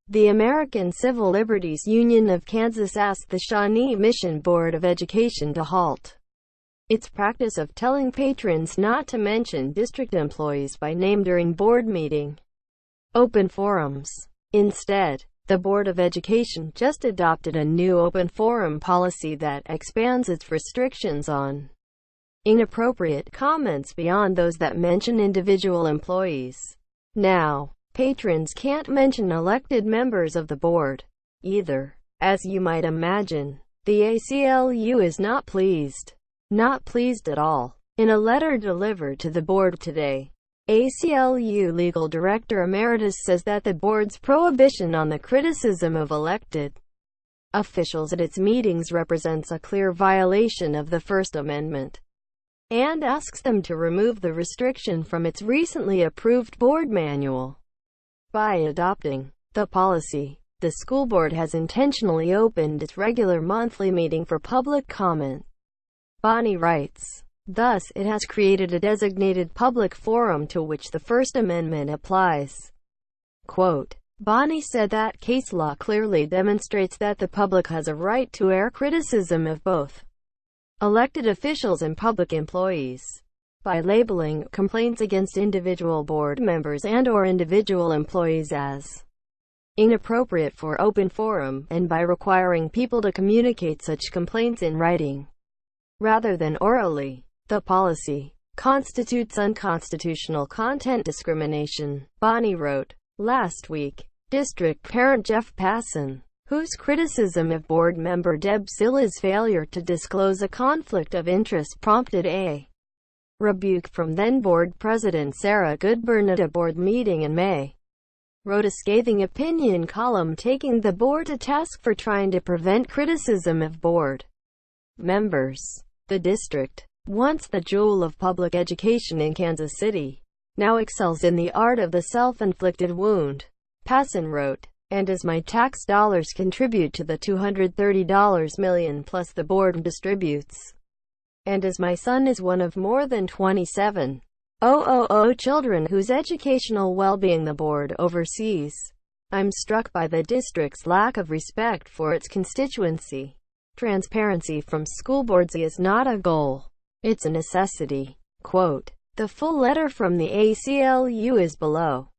The American Civil Liberties Union of Kansas asked the Shawnee Mission Board of Education to halt its practice of telling patrons not to mention district employees by name during board meeting open forums. Instead, the Board of Education just adopted a new open forum policy that expands its restrictions on inappropriate comments beyond those that mention individual employees. Now, patrons can't mention elected members of the board either. As you might imagine, the ACLU is not pleased. Not pleased at all. In a letter delivered to the board today, ACLU Legal Director Emeritus says that the board's prohibition on the criticism of elected officials at its meetings represents a clear violation of the First Amendment, and asks them to remove the restriction from its recently approved board manual. By adopting the policy, the school board has intentionally opened its regular monthly meeting for public comment. Bonnie writes. Thus, it has created a designated public forum to which the First Amendment applies. Quote, Bonnie said that case law clearly demonstrates that the public has a right to air criticism of both elected officials and public employees. By labeling complaints against individual board members and/or individual employees as inappropriate for open forum, and by requiring people to communicate such complaints in writing rather than orally, the policy constitutes unconstitutional content discrimination, Bonnie wrote. Last week, district parent Jeff Passon, whose criticism of board member Deb Silla's failure to disclose a conflict of interest prompted a rebuke from then-board president Sarah Goodburn at a board meeting in May, wrote a scathing opinion column taking the board to task for trying to prevent criticism of board members. The district, once the jewel of public education in Kansas City, now excels in the art of the self-inflicted wound, Passon wrote. And as my tax dollars contribute to the $230 million plus the board distributes, and as my son is one of more than 27,000 children whose educational well-being the board oversees, I'm struck by the district's lack of respect for its constituency. Transparency from school boards is not a goal. It's a necessity. Quote, the full letter from the ACLU is below.